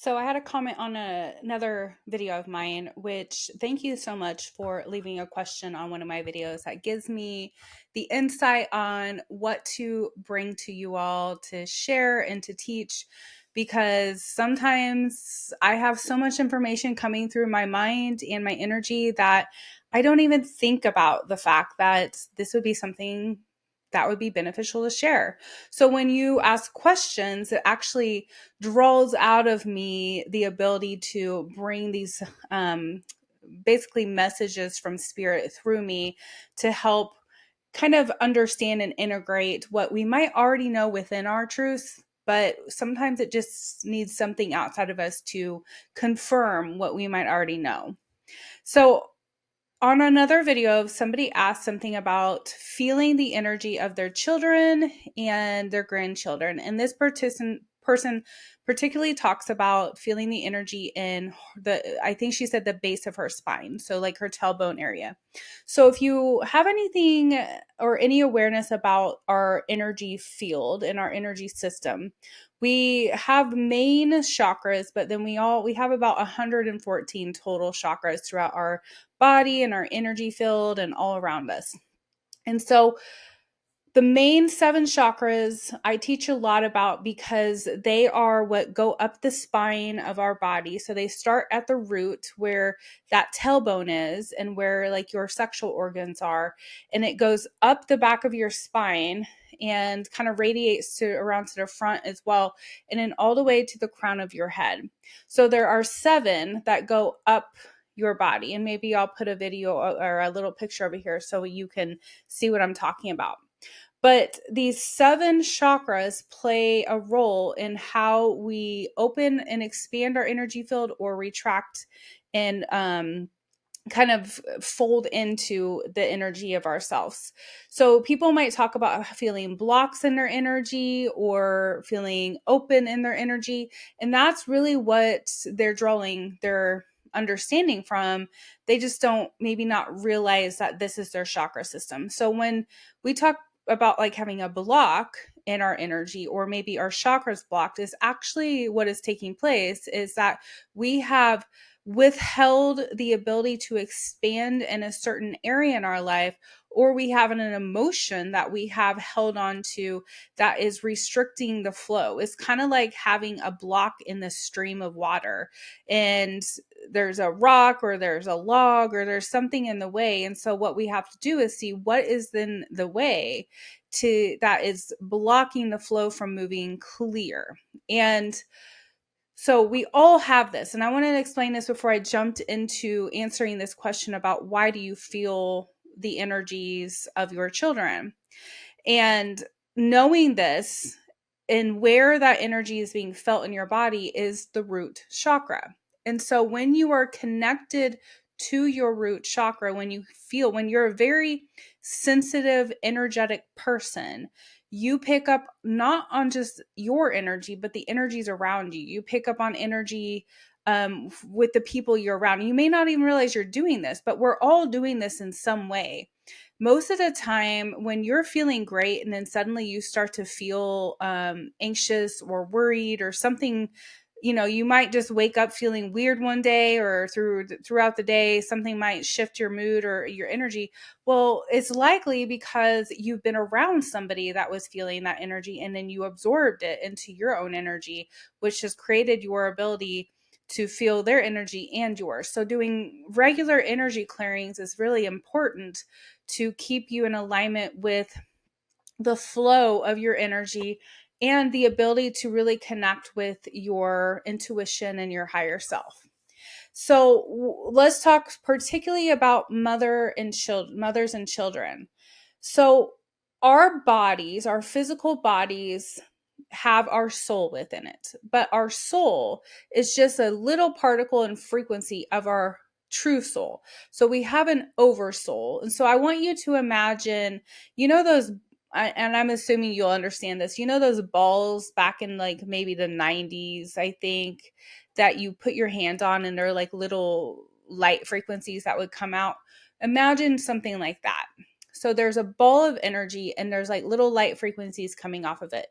So I had a comment on another video of mine, which thank you so much for leaving a question on one of my videos. That gives me the insight on what to bring to you all to share and to teach, because sometimes I have so much information coming through my mind and my energy that I don't even think about the fact that this would be something that would be beneficial to share. So when you ask questions, it actually draws out of me the ability to bring these basically messages from spirit through me to help kind of understand and integrate what we might already know within our truth, but sometimes it just needs something outside of us to confirm what we might already know. So on another video, somebody asked something about feeling the energy of their children and their grandchildren. And this person particularly talks about feeling the energy in I think she said the base of her spine. So like her tailbone area. So if you have anything or any awareness about our energy field and our energy system, we have main chakras, but then we have about 114 total chakras throughout our body and our energy field and all around us. And so the main seven chakras I teach a lot about because they are what go up the spine of our body. So they start at the root where that tailbone is and where like your sexual organs are. And it goes up the back of your spine and kind of radiates to around to the front as well. And then all the way to the crown of your head. So there are seven that go up your body. And maybe I'll put a video or a little picture over here so you can see what I'm talking about. But these seven chakras play a role in how we open and expand our energy field or retract and kind of fold into the energy of ourselves. So people might talk about feeling blocks in their energy or feeling open in their energy. And that's really what they're drawing their understanding from. They just don't maybe not realize that this is their chakra system. So when we talk about like having a block in our energy or maybe our chakras blocked, is actually what is taking place is that we have withheld the ability to expand in a certain area in our life, or we have an emotion that we have held on to that is restricting the flow. It's kind of like having a block in the stream of water, and there's a rock or there's a log or there's something in the way. And so what we have to do is see what is in the way to that is blocking the flow from moving clear. And so we all have this. And I wanted to explain this before I jumped into answering this question about why do you feel the energies of your children? And knowing this and where that energy is being felt in your body is the root chakra. And so when you are connected to your root chakra, when you're a very sensitive, energetic person, you pick up not on just your energy, but the energies around you. You pick up on energy with the people you're around. You may not even realize you're doing this, but we're all doing this in some way. Most of the time when you're feeling great and then suddenly you start to feel anxious or worried or something, you might just wake up feeling weird one day, or throughout the day something might shift your mood or your energy. Well, it's likely because you've been around somebody that was feeling that energy and then you absorbed it into your own energy, which has created your ability to feel their energy and yours. So doing regular energy clearings is really important to keep you in alignment with the flow of your energy and the ability to really connect with your intuition and your higher self. So let's talk particularly about mothers and children. So our bodies, our physical bodies, have our soul within it, but our soul is just a little particle and frequency of our true soul. So we have an oversoul. And so I want you to imagine, those, and I'm assuming you'll understand this, those balls back in like maybe the 90s, I think, that you put your hand on and they're like little light frequencies that would come out. Imagine something like that. So there's a ball of energy and there's like little light frequencies coming off of it.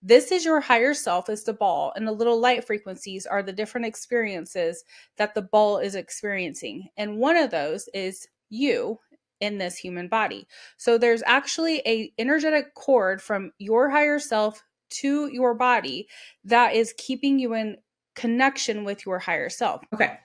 This is your higher self, is the ball, and the little light frequencies are the different experiences that the ball is experiencing. And one of those is you in this human body. So there's actually a energetic cord from your higher self to your body that is keeping you in connection with your higher self. Okay.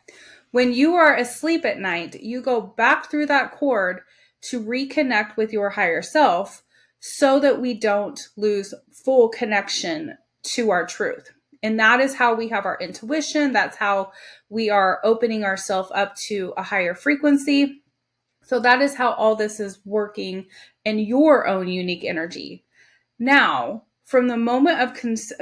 When you are asleep at night, you go back through that cord to reconnect with your higher self so that we don't lose full connection to our truth. And that is how we have our intuition. That's how we are opening ourselves up to a higher frequency. So that is how all this is working in your own unique energy. Now, from the moment of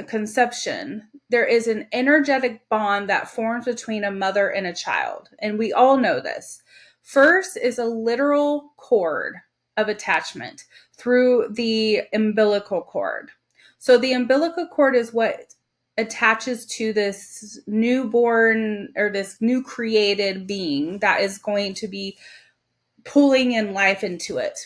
conception, there is an energetic bond that forms between a mother and a child. And we all know this. First is a literal cord of attachment through the umbilical cord. So the umbilical cord is what attaches to this newborn or this new created being that is going to be pulling in life into it.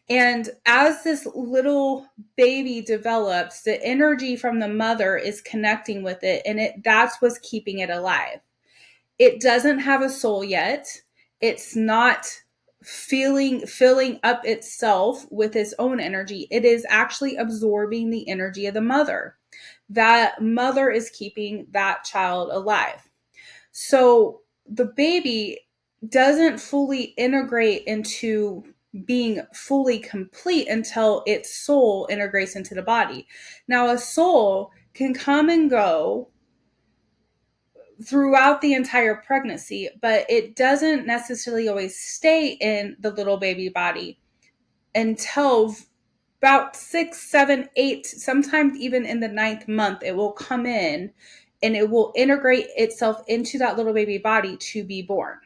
And as this little baby develops, the energy from the mother is connecting with it, and that's what's keeping it alive. It doesn't have a soul yet. It's not filling up itself with its own energy. It is actually absorbing the energy of the mother. That mother is keeping that child alive. So the baby doesn't fully integrate into being fully complete until its soul integrates into the body. Now, a soul can come and go throughout the entire pregnancy, but it doesn't necessarily always stay in the little baby body until about 6, 7, 8, sometimes even in the 9th month. It will come in and it will integrate itself into that little baby body to be born.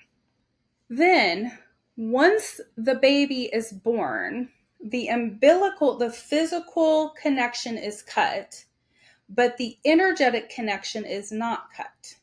Then, once the baby is born, the physical connection is cut, but the energetic connection is not cut.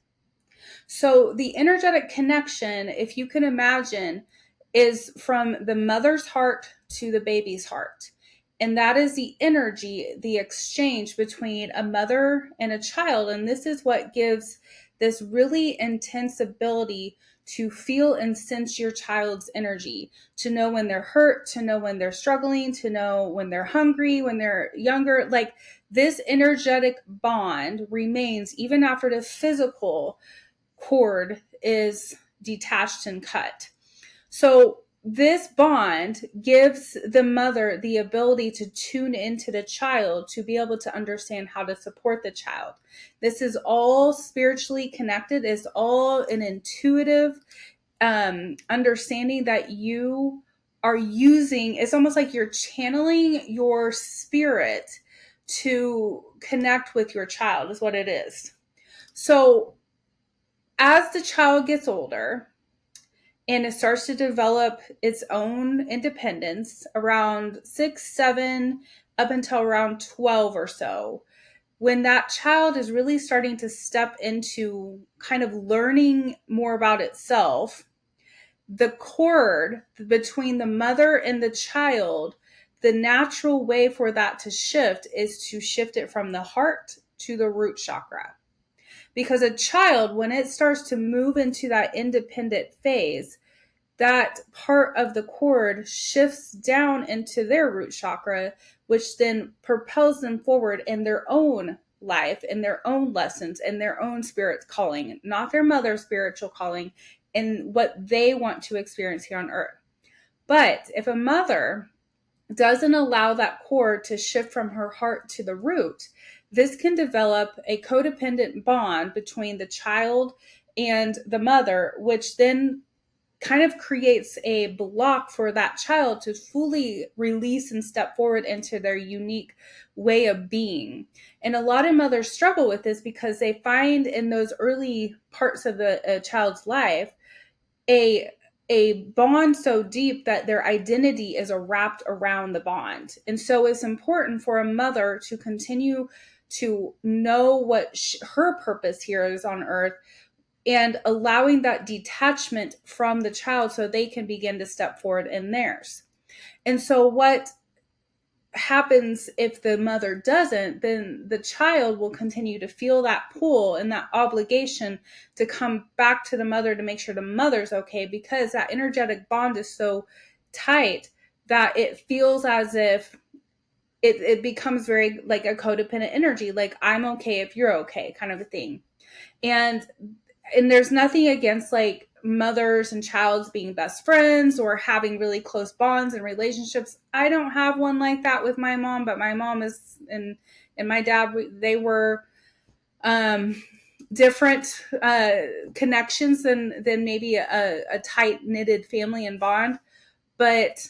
So the energetic connection, if you can imagine, is from the mother's heart to the baby's heart. And that is the energy, the exchange between a mother and a child. And this is what gives this really intense ability to feel and sense your child's energy, to know when they're hurt, to know when they're struggling, to know when they're hungry, when they're younger. Like, this energetic bond remains even after the physical cord is detached and cut. So this bond gives the mother the ability to tune into the child, to be able to understand how to support the child. This is all spiritually connected. It's all an intuitive understanding that you are using. It's almost like you're channeling your spirit to connect with your child, is what it is. So as the child gets older and it starts to develop its own independence around 6, 7, up until around 12 or so, when that child is really starting to step into kind of learning more about itself, the cord between the mother and the child, the natural way for that to shift is to shift it from the heart to the root chakra. Because a child, when it starts to move into that independent phase, that part of the cord shifts down into their root chakra, which then propels them forward in their own life, in their own lessons, in their own spirit calling, not their mother's spiritual calling, and what they want to experience here on earth. But if a mother doesn't allow that cord to shift from her heart to the root, this can develop a codependent bond between the child and the mother, which then kind of creates a block for that child to fully release and step forward into their unique way of being. And a lot of mothers struggle with this because they find in those early parts of a child's life a bond so deep that their identity is wrapped around the bond. And so it's important for a mother to continue to know what her purpose here is on earth, and allowing that detachment from the child so they can begin to step forward in theirs. And so what happens if the mother doesn't, then the child will continue to feel that pull and that obligation to come back to the mother to make sure the mother's okay, because that energetic bond is so tight that it feels as if it becomes very like a codependent energy, like I'm okay if you're okay kind of a thing. And there's nothing against like mothers and childs being best friends or having really close bonds and relationships. I don't have one like that with my mom, but my mom is and my dad, they were different connections than maybe a tight knitted family and bond. But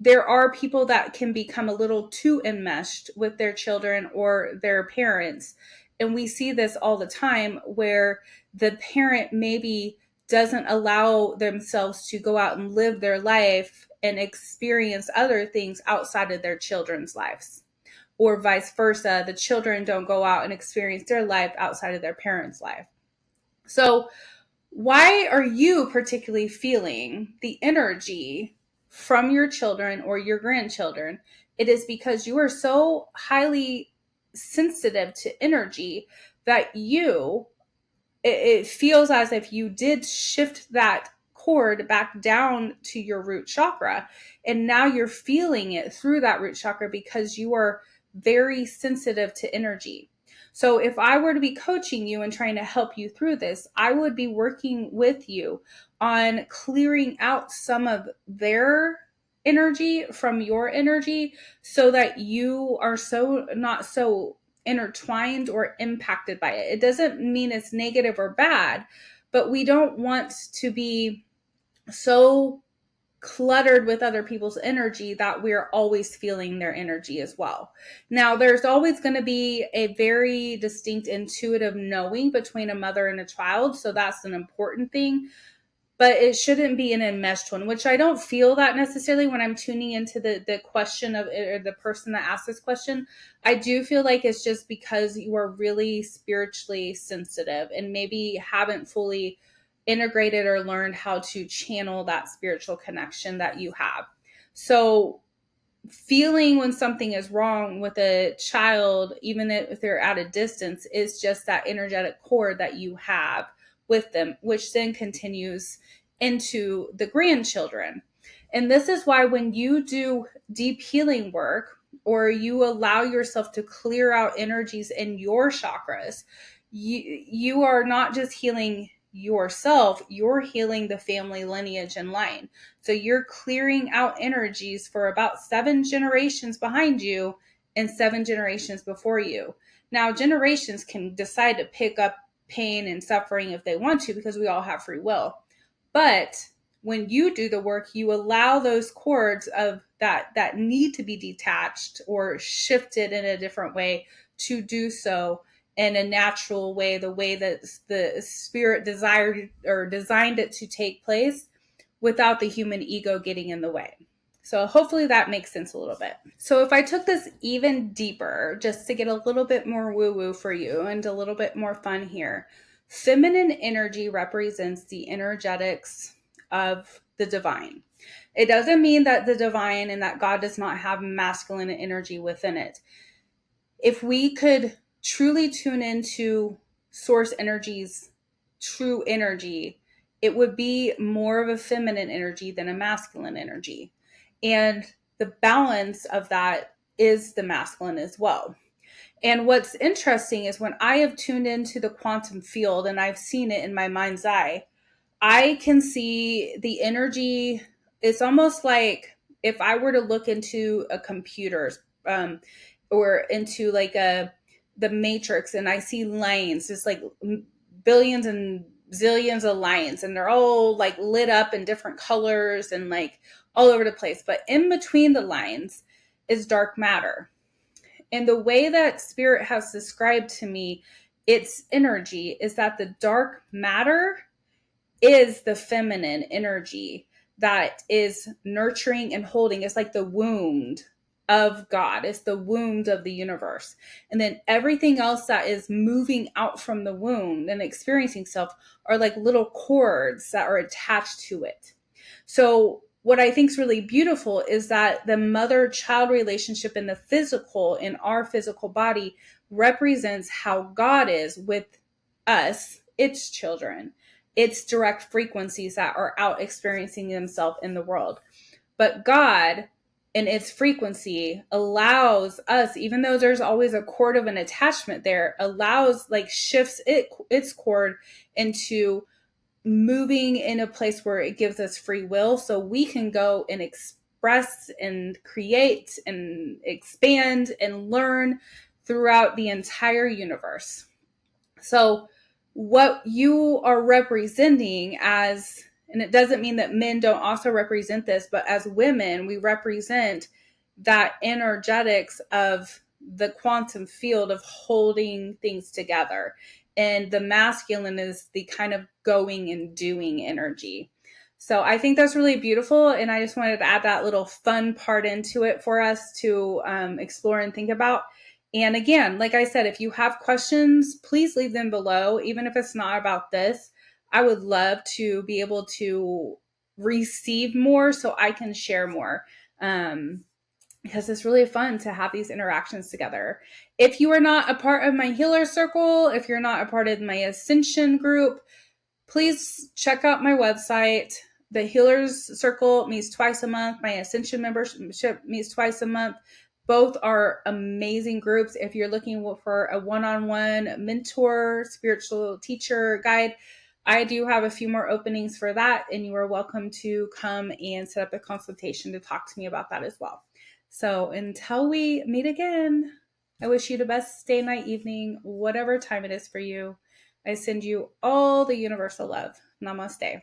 there are people that can become a little too enmeshed with their children or their parents. And we see this all the time where the parent maybe doesn't allow themselves to go out and live their life and experience other things outside of their children's lives. Or vice versa, the children don't go out and experience their life outside of their parents' life. So, why are you particularly feeling the energy from your children or your grandchildren? It is because you are so highly sensitive to energy that it feels as if you did shift that cord back down to your root chakra. And now you're feeling it through that root chakra because you are very sensitive to energy. So if I were to be coaching you and trying to help you through this, I would be working with you on clearing out some of their energy from your energy so that you are not so intertwined or impacted by it. It doesn't mean it's negative or bad, but we don't want to be so cluttered with other people's energy that we're always feeling their energy as well. Now, there's always going to be a very distinct intuitive knowing between a mother and a child, so that's an important thing. But it shouldn't be an enmeshed one, which I don't feel that necessarily when I'm tuning into the question of, or the person that asked this question. I do feel like it's just because you are really spiritually sensitive and maybe haven't fully integrated or learned how to channel that spiritual connection that you have. So feeling when something is wrong with a child, even if they're at a distance, is just that energetic cord that you have with them, which then continues into the grandchildren. And this is why when you do deep healing work or you allow yourself to clear out energies in your chakras, you are not just healing yourself, you're healing the family lineage and line. So you're clearing out energies for about 7 generations behind you and 7 generations before you. Now, generations can decide to pick up pain and suffering if they want to, because we all have free will. But when you do the work, you allow those cords of that need to be detached or shifted in a different way to do so in a natural way, the way that the spirit desired or designed it to take place, without the human ego getting in the way. So hopefully that makes sense a little bit. So if I took this even deeper, just to get a little bit more woo-woo for you and a little bit more fun here, feminine energy represents the energetics of the divine. It doesn't mean that the divine and that God does not have masculine energy within it. If we could truly tune into source energy's true energy, it would be more of a feminine energy than a masculine energy. And the balance of that is the masculine as well. And what's interesting is when I have tuned into the quantum field and I've seen it in my mind's eye, I can see the energy. It's almost like if I were to look into a computer or into like the matrix, and I see lines, just like billions and zillions of lines, and they're all like lit up in different colors and like all over the place. But in between the lines is dark matter. And the way that spirit has described to me its energy is that the dark matter is the feminine energy that is nurturing and holding. It's like the wound of God. It's the wound of the universe. And then everything else that is moving out from the wound and experiencing self are like little cords that are attached to it. So what I think is really beautiful is that the mother-child relationship in the physical, in our physical body, represents how God is with us, its children, its direct frequencies that are out experiencing themselves in the world. But God, in its frequency, allows us, even though there's always a cord of an attachment there, allows, like, shifts its cord into moving in a place where it gives us free will, so we can go and express and create and expand and learn throughout the entire universe. So what you are representing as, and it doesn't mean that men don't also represent this, but as women, we represent that energetics of the quantum field of holding things together. And the masculine is the kind of going and doing energy. So I think that's really beautiful. And I just wanted to add that little fun part into it for us to explore and think about. And again, like I said, if you have questions, please leave them below. Even if it's not about this, I would love to be able to receive more so I can share more. Because it's really fun to have these interactions together. If you are not a part of my healer circle, if you're not a part of my ascension group, please check out my website. The Healers Circle meets twice a month. My Ascension membership meets twice a month. Both are amazing groups. If you're looking for a one-on-one mentor, spiritual teacher, guide, I do have a few more openings for that, and you are welcome to come and set up a consultation to talk to me about that as well. So until we meet again, I wish you the best day, night, evening, whatever time it is for you. I send you all the universal love. Namaste.